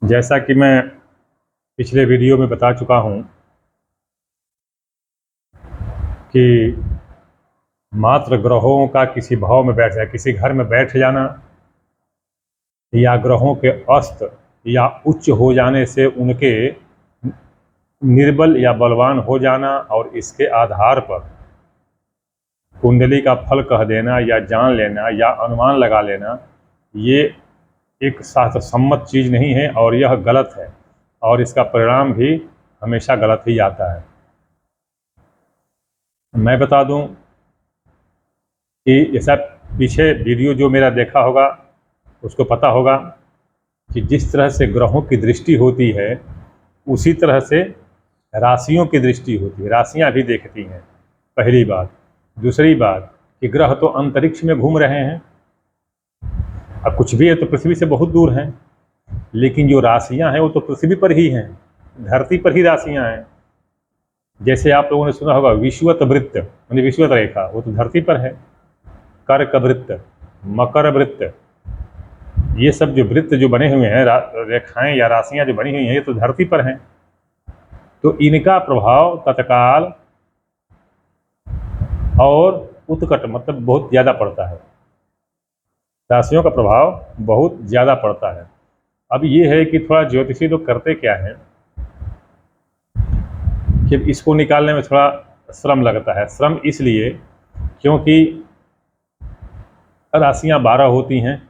जैसा कि मैं पिछले वीडियो में बता चुका हूं कि मात्र ग्रहों का किसी भाव में बैठ जाए, किसी घर में बैठ जाना या ग्रहों के अस्त या उच्च हो जाने से उनके निर्बल या बलवान हो जाना और इसके आधार पर कुंडली का फल कह देना या जान लेना या अनुमान लगा लेना, ये एक शास्त्रसम्मत चीज़ नहीं है और यह गलत है और इसका परिणाम भी हमेशा गलत ही आता है। मैं बता दूं कि जैसा पीछे वीडियो जो मेरा देखा होगा उसको पता होगा कि जिस तरह से ग्रहों की दृष्टि होती है उसी तरह से राशियों की दृष्टि होती है, राशियां भी देखती हैं, पहली बात। दूसरी बात कि ग्रह तो अंतरिक्ष में घूम रहे हैं, अब कुछ भी है तो पृथ्वी से बहुत दूर हैं, लेकिन जो राशियां हैं वो तो पृथ्वी पर ही हैं, धरती पर ही राशियां हैं। जैसे आप लोगों ने सुना होगा विषुवत वृत्त, यानी विषुवत रेखा, वो तो धरती पर है। कर्क वृत्त, मकर वृत्त, ये सब जो वृत्त जो बने हुए हैं, रेखाएं या राशियां जो बनी हुई हैं, ये तो धरती पर हैं। तो इनका प्रभाव तत्काल और उत्कट मतलब बहुत ज़्यादा पड़ता है, राशियों का प्रभाव बहुत ज़्यादा पड़ता है। अब ये है कि थोड़ा ज्योतिषी लोग करते क्या है कि इसको निकालने में थोड़ा श्रम लगता है। श्रम इसलिए क्योंकि राशियां 12 होती हैं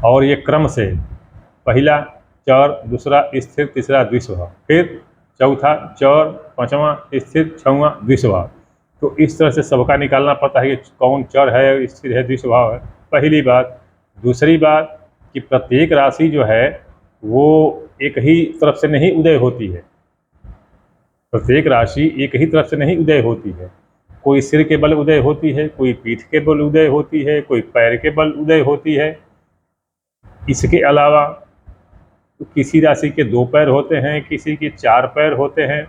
और ये क्रम से पहला चर, दूसरा स्थिर, तीसरा द्विस्वभाव, फिर चौथा चर, पांचवा स्थिर, छठवां द्विस्वभाव। तो इस तरह से सबका निकालना पड़ता है कि कौन चर है, स्थिर है, द्विस्वभाव है, पहली बात। दूसरी बात कि प्रत्येक राशि जो है वो एक ही तरफ से नहीं उदय होती है, प्रत्येक राशि एक ही तरफ से नहीं उदय होती है। कोई सिर के बल उदय होती है, कोई पीठ के बल उदय होती है, कोई पैर के बल उदय होती है। इसके अलावा किसी राशि के 2 पैर होते हैं, किसी के 4 पैर होते हैं,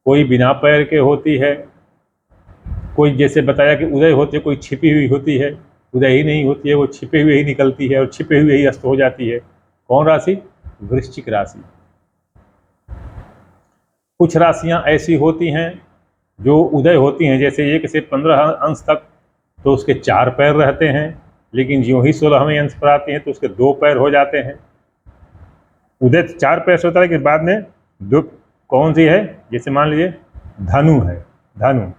कोई बिना पैर के होती है, कोई जैसे बताया कि उदय होती है, कोई छिपी हुई होती है, उदय ही नहीं होती है, वो छिपे हुए ही निकलती है और छिपे हुए ही अस्त हो जाती है। कौन राशि? वृश्चिक राशि। कुछ राशियां ऐसी होती हैं जो उदय होती हैं, जैसे 1 से 15 अंश तक तो उसके 4 पैर रहते हैं, लेकिन जो ही 16वें अंश पर आती हैं तो उसके 2 पैर हो जाते हैं। उदय 4 पैर से होता है कि बाद में 2 कौन सी है? जैसे मान लीजिए धनु है, धनु,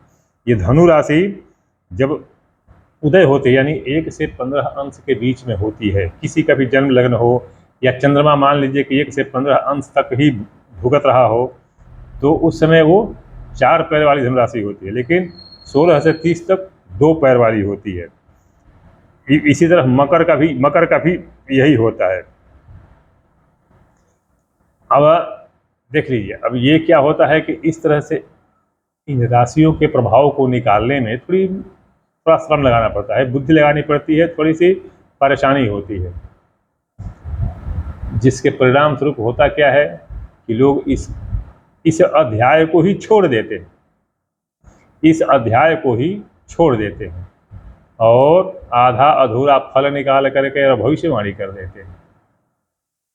ये धनु राशि जब उदय होती है यानी 1 से 15 अंश के बीच में होती है, किसी का भी जन्म लग्न हो या चंद्रमा मान लीजिए कि 1 से 15 अंश तक ही भुगत रहा हो, तो उस समय वो 4 पैर वाली धनु राशि होती है, लेकिन 16 से 30 तक 2 पैर वाली होती है। इसी तरह मकर का भी यही होता है। अब देख लीजिए, अब ये क्या होता है कि इस तरह से इन राशियों के प्रभाव को निकालने में थोड़ा श्रम लगाना पड़ता है, बुद्धि लगानी पड़ती है, थोड़ी सी परेशानी होती है, जिसके परिणाम स्वरूप होता क्या है कि लोग इस अध्याय को ही छोड़ देते हैं, इस अध्याय को ही छोड़ देते हैं और आधा अधूरा फल निकाल करके भविष्यवाणी कर देते हैं,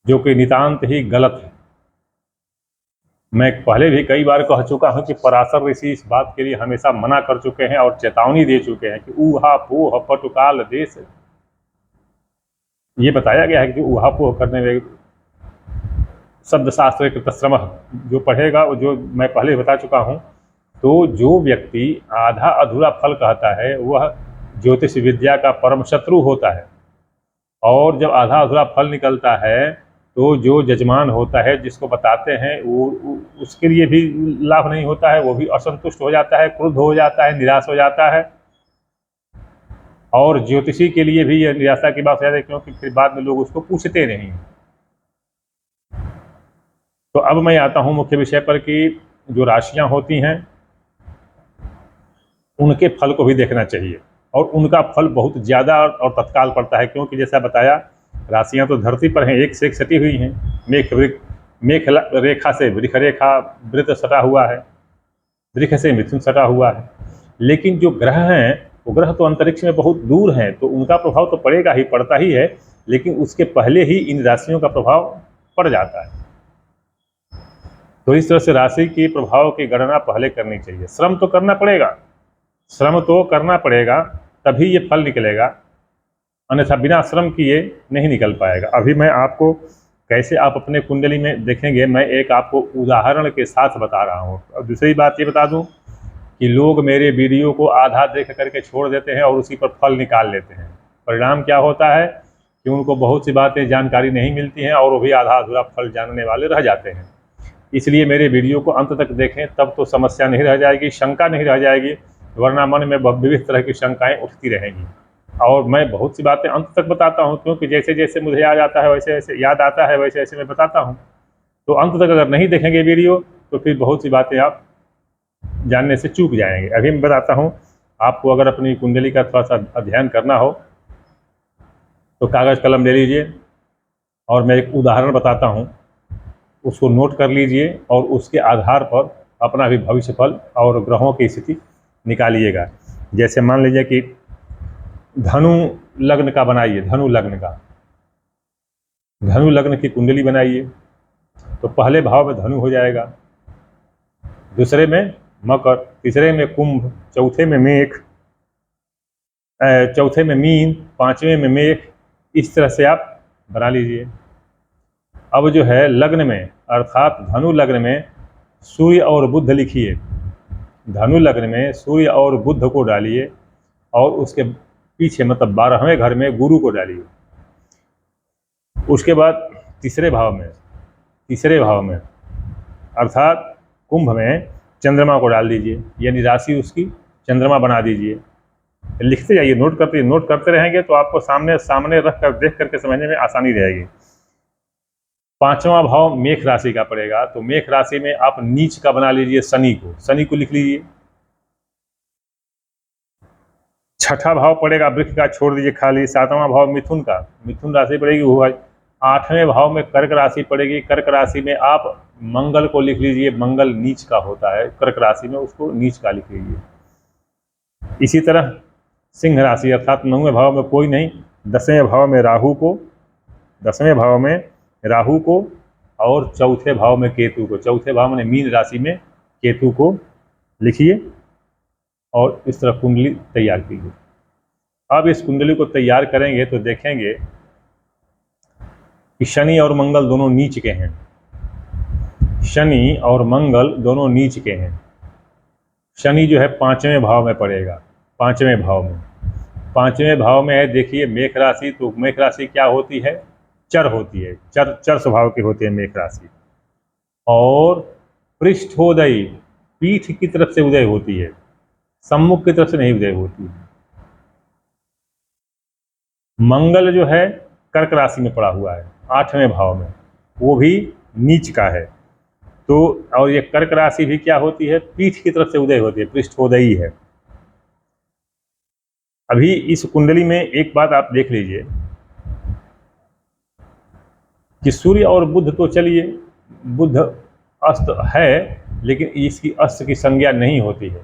जो कि नितांत ही गलत है। मैं पहले भी कई बार कह चुका हूं कि पराशर ऋषि इस बात के लिए हमेशा मना कर चुके हैं और चेतावनी दे चुके हैं कि ऊहा पोह पटुकाल देश, ये बताया गया है कि ऊहा पोह करने में शब्द शास्त्र कृतश्रम जो पढ़ेगा, जो मैं पहले बता चुका हूं, तो जो व्यक्ति आधा अधूरा फल कहता है वह ज्योतिष विद्या का परम शत्रु होता है। और जब आधा अधूरा फल निकलता है तो जो जजमान होता है, जिसको बताते हैं, वो उसके लिए भी लाभ नहीं होता है, वो भी असंतुष्ट हो जाता है, क्रुद्ध हो जाता है, निराश हो जाता है। और ज्योतिषी के लिए भी यह निराशा की बात है, क्योंकि फिर बाद में लोग उसको पूछते नहीं। तो अब मैं आता हूँ मुख्य विषय पर कि जो राशियां होती हैं उनके फल को भी देखना चाहिए और उनका फल बहुत ज़्यादा और तत्काल पड़ता है, क्योंकि जैसा बताया राशियां तो धरती पर हैं, एक से एक सटी हुई हैं, मेघ रेखा से वृष रेखा वृत्त सटा हुआ है, वृक्ष से मिथुन सटा हुआ है। लेकिन जो ग्रह हैं वो ग्रह तो अंतरिक्ष में बहुत दूर हैं, तो उनका प्रभाव तो पड़ेगा ही, पड़ता ही है, लेकिन उसके पहले ही इन राशियों का प्रभाव पड़ जाता है। तो इस तरह से राशि के प्रभाव की गणना पहले करनी चाहिए। श्रम तो करना पड़ेगा, श्रम तो करना पड़ेगा, तभी ये फल निकलेगा, अन्यथा बिना श्रम किए नहीं निकल पाएगा। अभी मैं आपको कैसे आप अपने कुंडली में देखेंगे, मैं एक आपको उदाहरण के साथ बता रहा हूँ। और दूसरी बात ये बता दूँ कि लोग मेरे वीडियो को आधा देख करके छोड़ देते हैं और उसी पर फल निकाल लेते हैं। परिणाम क्या होता है कि उनको बहुत सी बातें जानकारी नहीं मिलती हैं और वो भी आधा अधूरा फल जानने वाले रह जाते हैं। इसलिए मेरे वीडियो को अंत तक देखें, तब तो समस्या नहीं रह जाएगी, शंका नहीं रह जाएगी, वरना मन में विविध तरह की शंकाएं उठती रहेंगी। और मैं बहुत सी बातें अंत तक बताता हूं, क्योंकि जैसे जैसे मुझे याद आता है वैसे वैसे मैं बताता हूं। तो अंत तक अगर नहीं देखेंगे वीडियो तो फिर बहुत सी बातें आप जानने से चूक जाएंगे। अभी मैं बताता हूं, आपको अगर अपनी कुंडली का थोड़ा सा अध्ययन करना हो तो कागज़ कलम ले लीजिए और मैं एक उदाहरण बताता हूं, उसको नोट कर लीजिए और उसके आधार पर अपना भी भविष्य फल और ग्रहों की स्थिति निकालिएगा। जैसे मान लीजिए कि धनु लग्न का बनाइए, धनु लग्न की कुंडली बनाइए, तो पहले भाव में धनु हो जाएगा, दूसरे में मकर, तीसरे में कुंभ, चौथे में मेष, चौथे में मीन, पांचवें में मेष। इस तरह से आप बना लीजिए। अब जो है लग्न में, अर्थात धनु लग्न में सूर्य और बुध लिखिए। धनु लग्न में सूर्य और बुध को डालिए और उसके पीछे मतलब 12वें घर में गुरु को डालिए। उसके बाद तीसरे भाव में अर्थात कुंभ में चंद्रमा को डाल दीजिए, यानी राशि उसकी चंद्रमा बना दीजिए। लिखते जाइए, नोट करते रहेंगे तो आपको सामने रख कर देख करके समझने में आसानी रहेगी। पांचवा भाव मेष राशि का पड़ेगा, तो मेष राशि में आप नीच का बना लीजिए, शनि को लिख लीजिए। छठा भाव पड़ेगा वृक्ष का, छोड़ दीजिए खाली। सातवां भाव मिथुन का, मिथुन राशि पड़ेगी वो। आठवें भाव में कर्क राशि पड़ेगी, कर्क राशि में आप मंगल को लिख लीजिए, मंगल नीच का होता है कर्क राशि में, उसको नीच का लिख लीजिए। इसी तरह सिंह राशि अर्थात 9वें भाव में कोई नहीं, 10वें भाव में राहु को और चौथे भाव में केतु को, चौथे भाव में मीन राशि में केतु को लिखिए और इस तरह कुंडली तैयार कीजिए। अब इस कुंडली को तैयार करेंगे तो देखेंगे कि शनि और मंगल दोनों नीच के हैं, शनि और मंगल दोनों नीच के हैं। शनि जो है 5वें भाव में पड़ेगा, 5वें भाव में है। देखिए मेष राशि, तो मेष राशि क्या होती है, चर होती है, चर स्वभाव की होती है मेष राशि। और पृष्ठोदयी, पीठ की तरफ से उदय होती है, सम्मुख की तरफ से नहीं उदय होती है। मंगल जो है कर्क राशि में पड़ा हुआ है 8वें भाव में, वो भी नीच का है। तो और ये कर्क राशि भी क्या होती है, पीठ की तरफ से उदय होती है, पृष्ठोदयी है। अभी इस कुंडली में एक बात आप देख लीजिए कि सूर्य और बुध तो चलिए, बुध अस्त है लेकिन इसकी अस्त की संज्ञा नहीं होती है,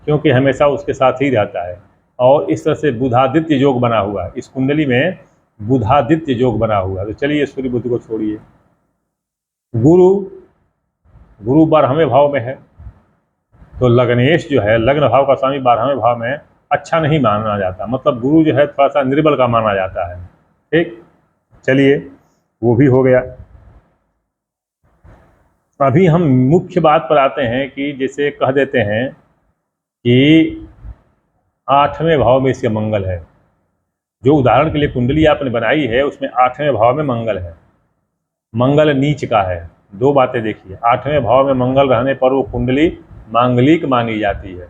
क्योंकि हमेशा उसके साथ ही रहता है। और इस तरह से बुधादित्य योग बना हुआ है, इस कुंडली में बुधादित्य योग बना हुआ है। तो चलिए सूर्य बुध को छोड़िए, गुरु 12वें भाव में है, तो लग्नेश जो है, लग्न भाव का स्वामी 12वें भाव में अच्छा नहीं माना जाता, मतलब गुरु जो है थोड़ा सा निर्बल का माना जाता है। ठीक, चलिए वो भी हो गया। अभी हम मुख्य बात पर आते हैं कि जैसे कह देते हैं कि 8वें भाव में इसके मंगल है। जो उदाहरण के लिए कुंडली आपने बनाई है उसमें 8वें भाव में मंगल है, मंगल नीच का है। दो बातें देखिए, 8वें भाव में मंगल रहने पर वो कुंडली मांगलिक मानी जाती है।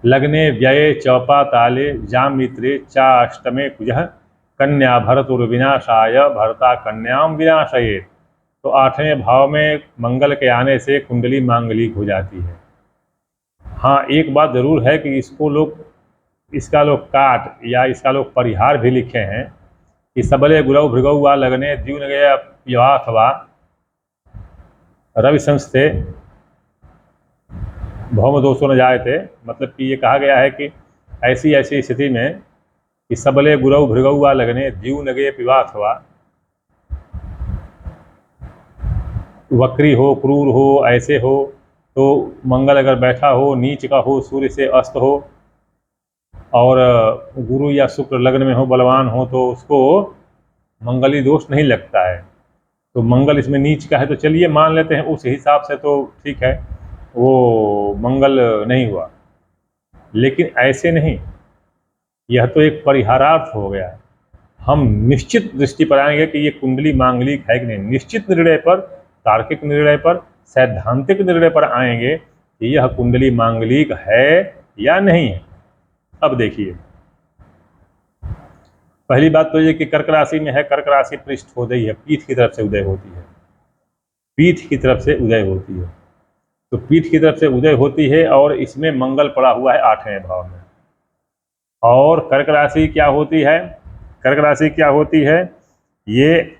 लग्ने व्यये चौपा ताले जाम मित्रे चा अष्टमे कुजः कन्या भरतुर विनाशाय भरता कन्याम विनाशये। तो 8वें भाव में मंगल के आने से कुंडली मांगलिक हो जाती है। हाँ, एक बात ज़रूर है कि इसका लोग काट या इसका लोग परिहार भी लिखे हैं कि सबले गुरौ भृगौ वा लग्ने द्युनगय विवाहवा रवि संस्थे भौम दोषो न जायते। मतलब कि ये कहा गया है कि ऐसी स्थिति में कि सबले गुरौ भृगौ वा लग्ने द्युनगय विवाहवा वक्री हो, क्रूर हो, ऐसे हो, तो मंगल अगर बैठा हो, नीच का हो, सूर्य से अस्त हो, और गुरु या शुक्र लग्न में हो, बलवान हो, तो उसको मंगली दोष नहीं लगता है। तो मंगल इसमें नीच का है तो चलिए मान लेते हैं, उस हिसाब से तो ठीक है, वो मंगल नहीं हुआ। लेकिन ऐसे नहीं, यह तो एक परिहारार्थ हो गया। हम निश्चित दृष्टि पर आएंगे कि ये कुंडली मांगलिक है कि नहीं, निश्चित निर्णय पर, तार्किक निर्णय पर, सैद्धांतिक निर्णय पर आएंगे कि यह कुंडली मांगलिक है या नहीं है। अब देखिए, पहली बात तो ये कि कर्क राशि में है, कर्क राशि पृष्ठोदय है, पीठ की तरफ से उदय होती है, पीठ की तरफ से उदय होती है। तो पीठ की तरफ से उदय होती है और इसमें मंगल पड़ा हुआ है 8वें भाव में। और कर्क राशि क्या होती है, कर्क राशि क्या होती है, ये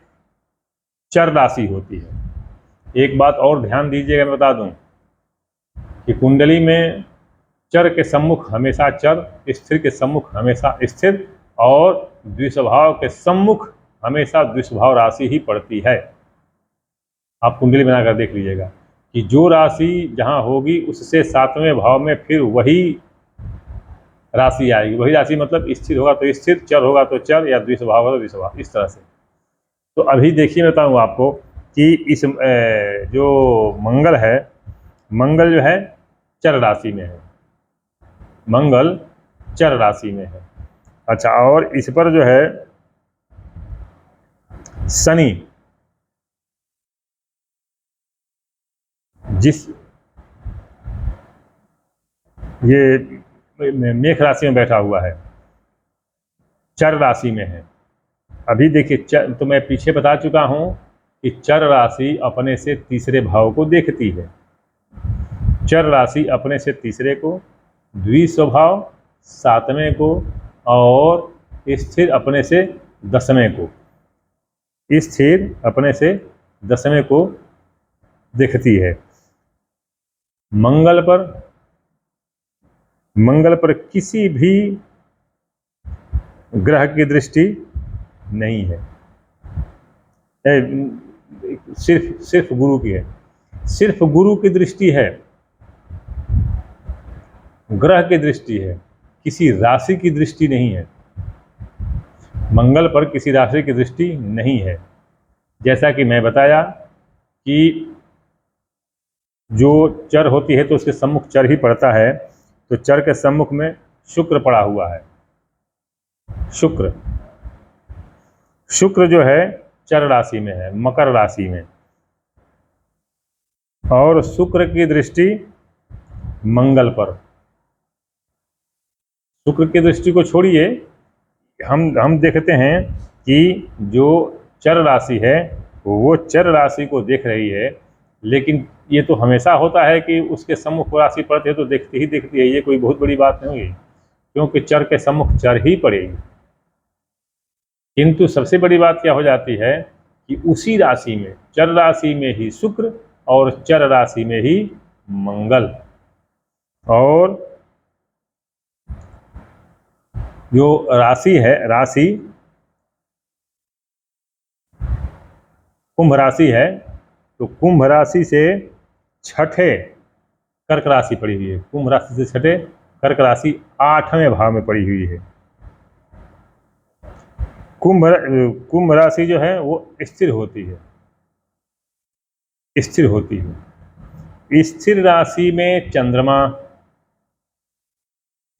चर राशि होती है। एक बात और ध्यान दीजिएगा, मैं बता दूं कि कुंडली में चर के सम्मुख हमेशा चर, स्थिर के सम्मुख हमेशा स्थिर, और द्विस्वभाव के सम्मुख हमेशा द्विस्वभाव राशि ही पड़ती है। आप कुंडली बनाकर देख लीजिएगा कि जो राशि जहां होगी उससे 7वें भाव में फिर वही राशि आएगी। वही राशि मतलब स्थिर होगा तो स्थिर, चर होगा तो चर, या द्विस्वभाव होगा तो द्विस्वभाव, इस तरह से। तो अभी देखिए, मैं बताऊँ आपको कि इस जो मंगल है, मंगल जो है चर राशि में है, मंगल चर राशि में है। अच्छा, और इस पर जो है शनि, जिस ये मेष राशि में बैठा हुआ है, चर राशि में है। अभी देखिए, तो मैं पीछे बता चुका हूं कि चर राशि अपने से तीसरे भाव को देखती है। चर राशि अपने से तीसरे को, द्विस्वभाव 7वें को, और स्थिर अपने से 10वें को, स्थिर अपने से 10वें को देखती है। मंगल पर किसी भी ग्रह की दृष्टि नहीं है, सिर्फ गुरु की है, सिर्फ गुरु की दृष्टि है, ग्रह की दृष्टि है, किसी राशि की दृष्टि नहीं है। मंगल पर किसी राशि की दृष्टि नहीं है। जैसा कि मैं बताया कि जो चर होती है तो उसके सम्मुख चर ही पड़ता है, तो चर के सम्मुख में शुक्र पड़ा हुआ है। शुक्र जो है चर राशि में है, मकर राशि में, और शुक्र की दृष्टि मंगल पर। शुक्र की दृष्टि को छोड़िए, हम देखते हैं कि जो चर राशि है वो चर राशि को देख रही है, लेकिन ये तो हमेशा होता है कि उसके सम्मुख राशि पड़ती है तो देखती ही देखती है, ये कोई बहुत बड़ी बात नहीं हुई, क्योंकि चर के सम्मुख चर ही पड़ेगी। किंतु सबसे बड़ी बात क्या हो जाती है कि उसी राशि में, चर राशि में ही शुक्र और चर राशि में ही मंगल, और जो राशि है, राशि कुंभ राशि है, तो कुंभ राशि से छठे कर्क राशि पड़ी हुई है, कुंभ राशि से छठे कर्क राशि 8वें भाव में पड़ी हुई है। कुंभ राशि जो है वो स्थिर होती है, स्थिर होती है। स्थिर राशि में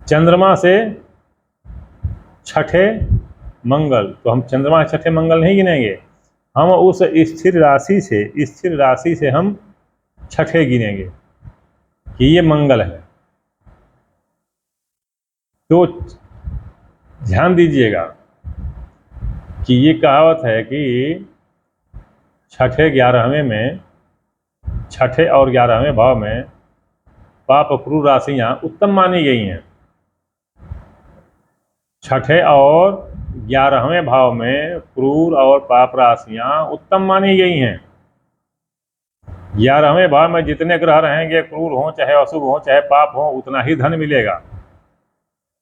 चंद्रमा से छठे मंगल, तो हम चंद्रमा छठे मंगल नहीं गिनेंगे, हम उस स्थिर राशि से हम छठे गिनेंगे कि ये मंगल है। तो ध्यान दीजिएगा कि ये कहावत है कि छठे 11वें में, छठे और 11वें भाव में पाप क्रूर राशियां उत्तम मानी गई हैं। छठे और 11वें भाव में क्रूर और पाप राशियां उत्तम मानी गई हैं। 11वें भाव में जितने ग्रह रहेंगे, क्रूर हों चाहे अशुभ हों चाहे पाप हों, उतना ही धन मिलेगा,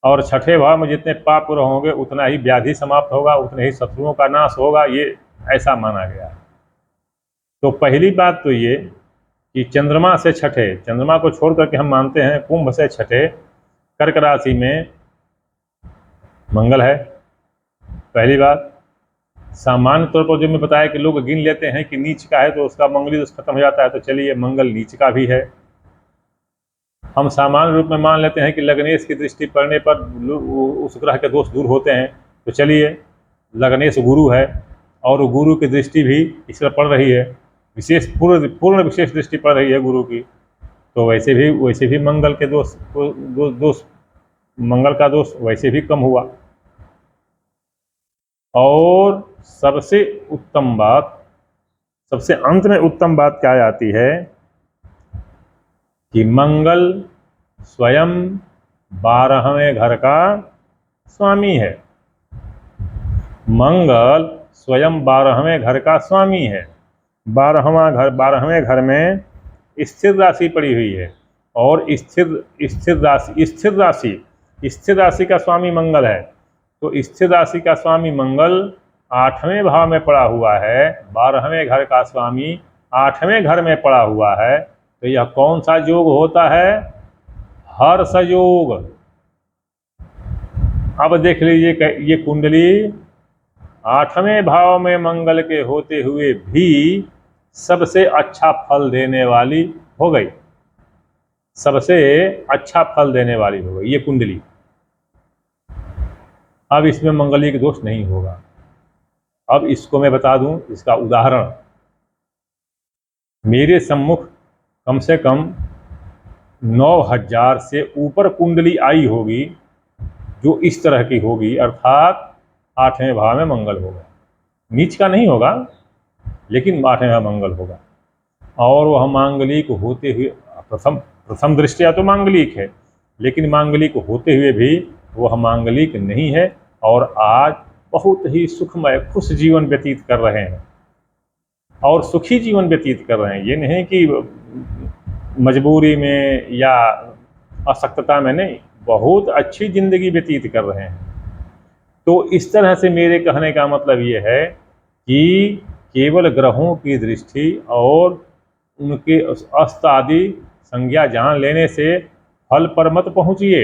और छठे भाव में जितने पाप ग्रह होंगे उतना ही व्याधि समाप्त होगा, उतने ही शत्रुओं का नाश होगा, ये ऐसा माना गया है। तो पहली बात तो ये कि चंद्रमा से छठे, चंद्रमा को छोड़ करके हम मानते हैं कुंभ से छठे कर्क राशि में मंगल है। पहली बात, सामान्य तौर पर जो मैं बताया कि लोग गिन लेते हैं कि नीच का है तो उसका मंगली दोष खत्म हो जाता है, तो चलिए मंगल नीच का भी है। हम सामान्य रूप में मान लेते हैं कि लग्नेश की दृष्टि पड़ने पर उस ग्रह के दोष दूर होते हैं, तो चलिए लग्नेश गुरु है और गुरु की दृष्टि भी इस पर पड़ रही है, विशेष पूर्ण विशेष दृष्टि पड़ रही है गुरु की, तो वैसे भी मंगल के दोष मंगल का दोष वैसे भी कम हुआ। और सबसे उत्तम बात, सबसे अंत में उत्तम बात क्या आती है कि मंगल स्वयं 12वें घर का स्वामी है। मंगल स्वयं 12वें घर का स्वामी है। 12वें घर में स्थिर राशि पड़ी हुई है और स्थिर राशि का स्वामी मंगल है। तो स्थिर राशि का स्वामी मंगल 8वें भाव में पड़ा हुआ है, 12वें घर का स्वामी 8वें घर में पड़ा हुआ है, तो यह कौन सा योग होता है? हर्ष योग। अब देख लीजिए ये कुंडली 8वें भाव में मंगल के होते हुए भी सबसे अच्छा फल देने वाली हो गई, सबसे अच्छा फल देने वाली हो गई ये कुंडली। अब इसमें मंगलिक दोष नहीं होगा। अब इसको मैं बता दूं, इसका उदाहरण मेरे सम्मुख कम से कम 9000 से ऊपर कुंडली आई होगी जो इस तरह की होगी, अर्थात 8वें भाव में मंगल होगा, नीच का नहीं होगा लेकिन 8वें भाव मंगल होगा, और वह मांगलिक होते हुए प्रथम दृष्टिया तो मांगलिक है, लेकिन मांगलिक होते हुए भी वह मांगलिक नहीं है और आज बहुत ही सुखमय खुश जीवन व्यतीत कर रहे हैं और सुखी जीवन व्यतीत कर रहे हैं। ये नहीं कि मजबूरी में या असक्तता में, नहीं, बहुत अच्छी जिंदगी व्यतीत कर रहे हैं। तो इस तरह से मेरे कहने का मतलब ये है कि केवल ग्रहों की दृष्टि और उनके अस्त आदि संज्ञा जान लेने से फल पर मत पहुँचिए।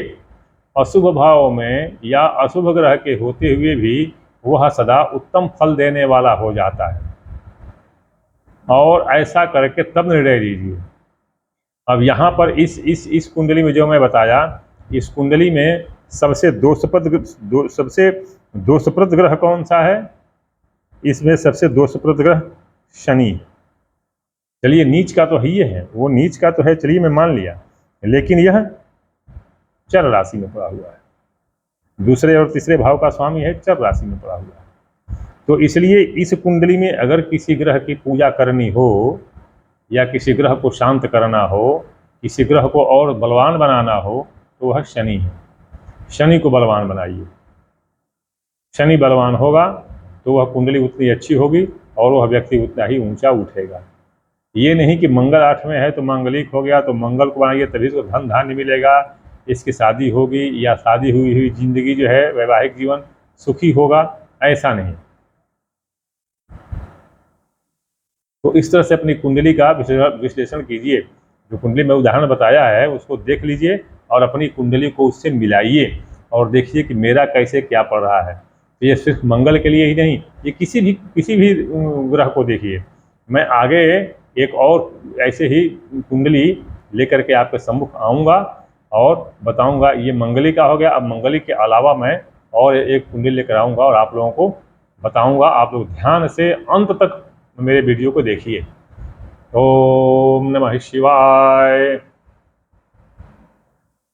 अशुभ भाव में या अशुभ ग्रह के होते हुए भी वह सदा उत्तम फल देने वाला हो जाता है, और ऐसा करके तब निर्णय लीजिए। अब यहाँ पर इस कुंडली में जो मैं बताया, इस कुंडली में सबसे दोषप्रद ग्रह कौन सा है? इसमें सबसे दोषप्रद ग्रह शनि। चलिए नीच का तो ही है, वो नीच का तो है, चलिए मैं मान लिया, लेकिन यह चर राशि में पड़ा हुआ है, दूसरे और तीसरे भाव का स्वामी है, चर राशि में पड़ा हुआ है। तो इसलिए इस कुंडली में अगर किसी ग्रह की पूजा करनी हो या किसी ग्रह को शांत करना हो, किसी ग्रह को और बलवान बनाना हो, तो वह शनि है। शनि को बलवान बनाइए। शनि बलवान होगा तो वह कुंडली उतनी अच्छी होगी और वह व्यक्ति उतना ही ऊंचा उठेगा। ये नहीं कि मंगल 8वें है तो मांगलिक हो गया, तो मंगल को बनाइए तभी उसको धन धान्य मिलेगा, इसकी शादी होगी या शादी हुई जिंदगी जो है वैवाहिक जीवन सुखी होगा, ऐसा नहीं। तो इस तरह से अपनी कुंडली का विश्लेषण कीजिए। जो कुंडली में उदाहरण बताया है उसको देख लीजिए और अपनी कुंडली को उससे मिलाइए और देखिए कि मेरा कैसे क्या पड़ रहा है। तो ये सिर्फ मंगल के लिए ही नहीं, ये किसी भी ग्रह को देखिए। मैं आगे एक और ऐसे ही कुंडली लेकर के आपके सम्मुख आऊँगा और बताऊँगा ये मंगली का हो गया। अब मंगली के अलावा मैं और एक कुंडली लेकर आऊँगा और आप लोगों को बताऊँगा। आप लोग ध्यान से अंत तक मेरे वीडियो को देखिए। ओम नमः शिवाय।